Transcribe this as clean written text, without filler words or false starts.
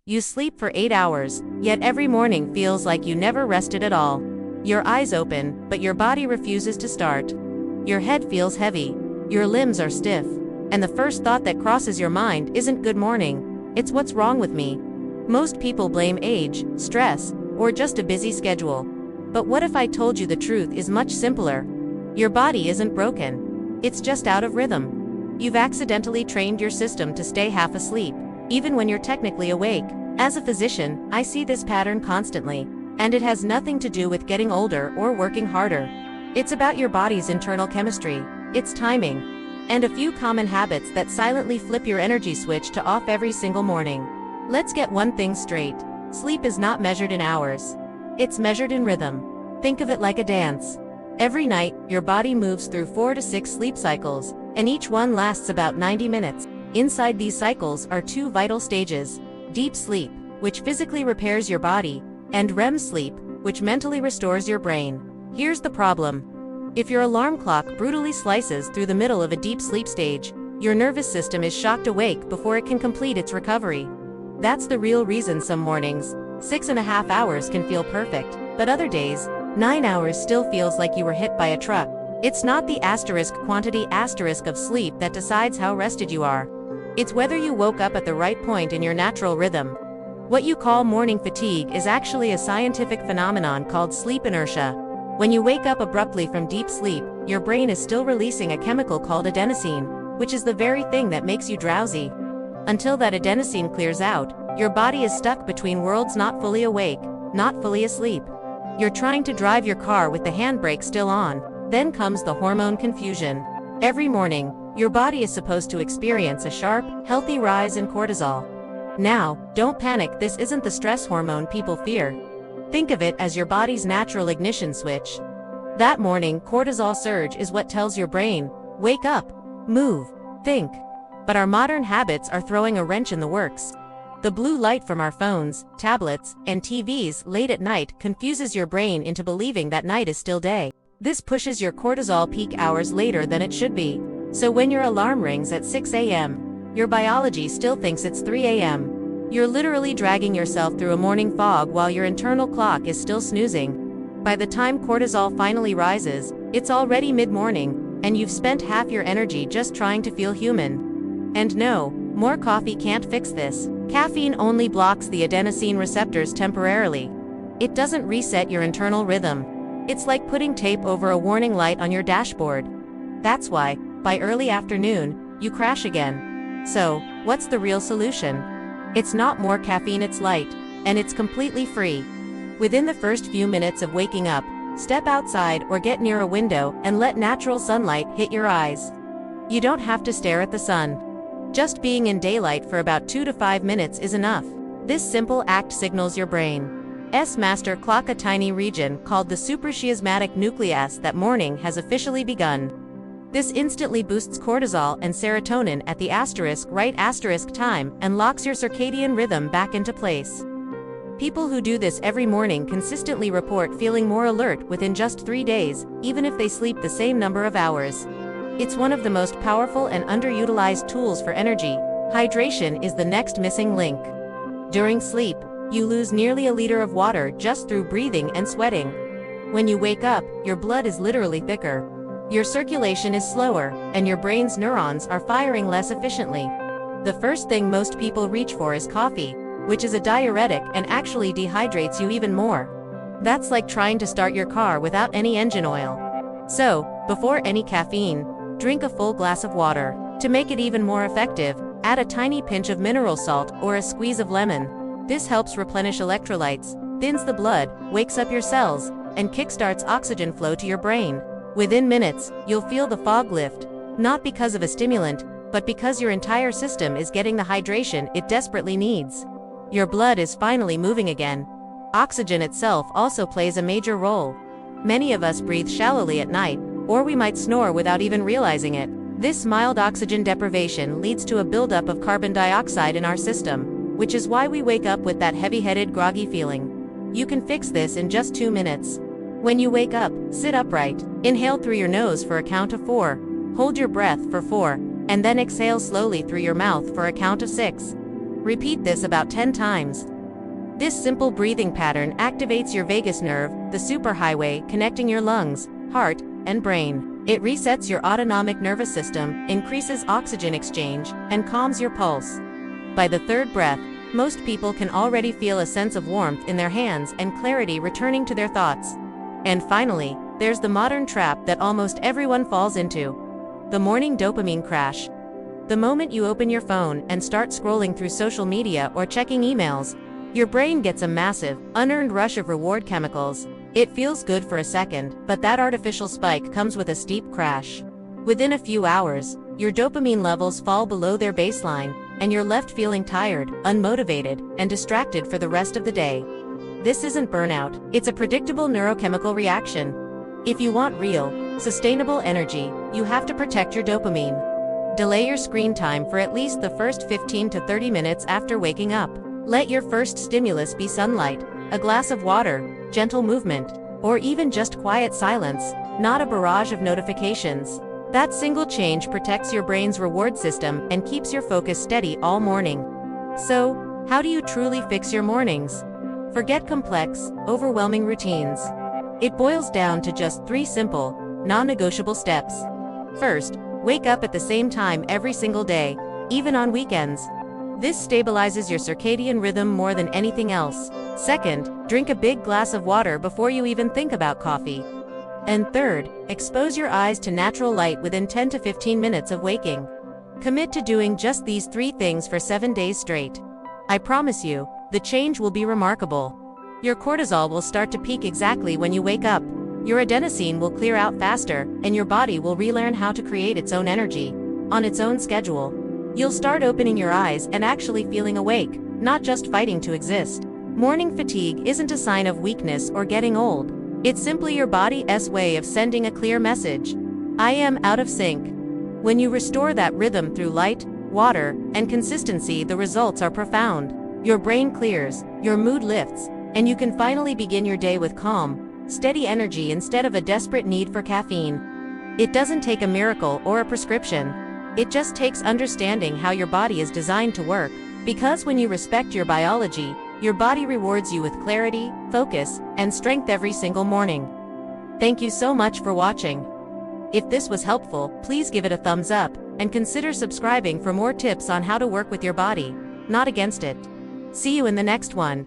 You sleep for 8 hours, yet every morning feels like you never rested at all. Your eyes open, but your body refuses to start. Your head feels heavy, your limbs are stiff, and the first thought that crosses your mind isn't good morning, it's what's wrong with me. Most people blame age, stress, or just a busy schedule. But what if I told you the truth is much simpler? Your body isn't broken. It's just out of rhythm. You've accidentally trained your system to stay half asleep, even when you're technically awake. As a physician, I see this pattern constantly, and it has nothing to do with getting older or working harder. It's about your body's internal chemistry, its timing, and a few common habits that silently flip your energy switch to off every single morning. Let's get one thing straight. Sleep is not measured in hours. It's measured in rhythm. Think of it like a dance. Every night, your body moves through 4 to 6 sleep cycles, and each one lasts about 90 minutes. Inside these cycles are 2 vital stages: deep sleep, which physically repairs your body, and REM sleep, which mentally restores your brain. Here's the problem. If your alarm clock brutally slices through the middle of a deep sleep stage, your nervous system is shocked awake before it can complete its recovery. That's the real reason some mornings, 6.5 hours can feel perfect, but other days, 9 hours still feels like you were hit by a truck. It's not the quantity of sleep that decides how rested you are. It's whether you woke up at the right point in your natural rhythm. What you call morning fatigue is actually a scientific phenomenon called sleep inertia. When you wake up abruptly from deep sleep, your brain is still releasing a chemical called adenosine, which is the very thing that makes you drowsy. Until that adenosine clears out, your body is stuck between worlds, not fully awake, not fully asleep. You're trying to drive your car with the handbrake still on, then comes the hormone confusion. Every morning, your body is supposed to experience a sharp, healthy rise in cortisol. Now, don't panic, this isn't the stress hormone people fear. Think of it as your body's natural ignition switch. That morning cortisol surge is what tells your brain, wake up, move, think. But our modern habits are throwing a wrench in the works. The blue light from our phones, tablets, and TVs late at night confuses your brain into believing that night is still day. This pushes your cortisol peak hours later than it should be. So when your alarm rings at 6 a.m., your biology still thinks it's 3 a.m. You're literally dragging yourself through a morning fog while your internal clock is still snoozing. By the time cortisol finally rises, it's already mid-morning, and you've spent half your energy just trying to feel human. And no, more coffee can't fix this. Caffeine only blocks the adenosine receptors temporarily. It doesn't reset your internal rhythm. It's like putting tape over a warning light on your dashboard. That's why, by early afternoon, you crash again. So, what's the real solution? It's not more caffeine, it's light, and it's completely free. Within the first few minutes of waking up, step outside or get near a window and let natural sunlight hit your eyes. You don't have to stare at the sun. Just being in daylight for about 2 to 5 minutes is enough. This simple act signals your brain's master clock, a tiny region called the suprachiasmatic nucleus, that morning has officially begun. This instantly boosts cortisol and serotonin at the right time and locks your circadian rhythm back into place. People who do this every morning consistently report feeling more alert within just 3 days, even if they sleep the same number of hours. It's one of the most powerful and underutilized tools for energy. Hydration is the next missing link. During sleep, you lose nearly a liter of water just through breathing and sweating. When you wake up, your blood is literally thicker. Your circulation is slower, and your brain's neurons are firing less efficiently. The first thing most people reach for is coffee, which is a diuretic and actually dehydrates you even more. That's like trying to start your car without any engine oil. So, before any caffeine, drink a full glass of water. To make it even more effective, add a tiny pinch of mineral salt or a squeeze of lemon. This helps replenish electrolytes, thins the blood, wakes up your cells, and kickstarts oxygen flow to your brain. Within minutes, you'll feel the fog lift, not because of a stimulant, but because your entire system is getting the hydration it desperately needs. Your blood is finally moving again. Oxygen itself also plays a major role. Many of us breathe shallowly at night, or we might snore without even realizing it. This mild oxygen deprivation leads to a buildup of carbon dioxide in our system, which is why we wake up with that heavy-headed, groggy feeling. You can fix this in just 2 minutes. When you wake up, sit upright, inhale through your nose for a count of 4, hold your breath for 4, and then exhale slowly through your mouth for a count of 6. Repeat this about 10 times. This simple breathing pattern activates your vagus nerve, the superhighway connecting your lungs, heart, and brain. It resets your autonomic nervous system, increases oxygen exchange, and calms your pulse. By the third breath, most people can already feel a sense of warmth in their hands and clarity returning to their thoughts. And finally, there's the modern trap that almost everyone falls into: the morning dopamine crash. The moment you open your phone and start scrolling through social media or checking emails, your brain gets a massive, unearned rush of reward chemicals. It feels good for a second, but that artificial spike comes with a steep crash. Within a few hours, your dopamine levels fall below their baseline, and you're left feeling tired, unmotivated, and distracted for the rest of the day. This isn't burnout, it's a predictable neurochemical reaction. If you want real, sustainable energy, you have to protect your dopamine. Delay your screen time for at least the first 15 to 30 minutes after waking up. Let your first stimulus be sunlight, a glass of water, gentle movement, or even just quiet silence, not a barrage of notifications. That single change protects your brain's reward system and keeps your focus steady all morning. So, how do you truly fix your mornings? Forget complex, overwhelming routines. It boils down to just 3 simple, non-negotiable steps. First, wake up at the same time every single day, even on weekends. This stabilizes your circadian rhythm more than anything else. Second, drink a big glass of water before you even think about coffee. And third, expose your eyes to natural light within 10 to 15 minutes of waking. Commit to doing just these 3 things for 7 days straight. I promise you, the change will be remarkable. Your cortisol will start to peak exactly when you wake up. Your adenosine will clear out faster, and your body will relearn how to create its own energy, on its own schedule. You'll start opening your eyes and actually feeling awake, not just fighting to exist. Morning fatigue isn't a sign of weakness or getting old. It's simply your body's way of sending a clear message. I am out of sync. When you restore that rhythm through light, water, and consistency, the results are profound. Your brain clears, your mood lifts, and you can finally begin your day with calm, steady energy instead of a desperate need for caffeine. It doesn't take a miracle or a prescription. It just takes understanding how your body is designed to work, because when you respect your biology, your body rewards you with clarity, focus, and strength every single morning. Thank you so much for watching. If this was helpful, please give it a thumbs up, and consider subscribing for more tips on how to work with your body, not against it. See you in the next one.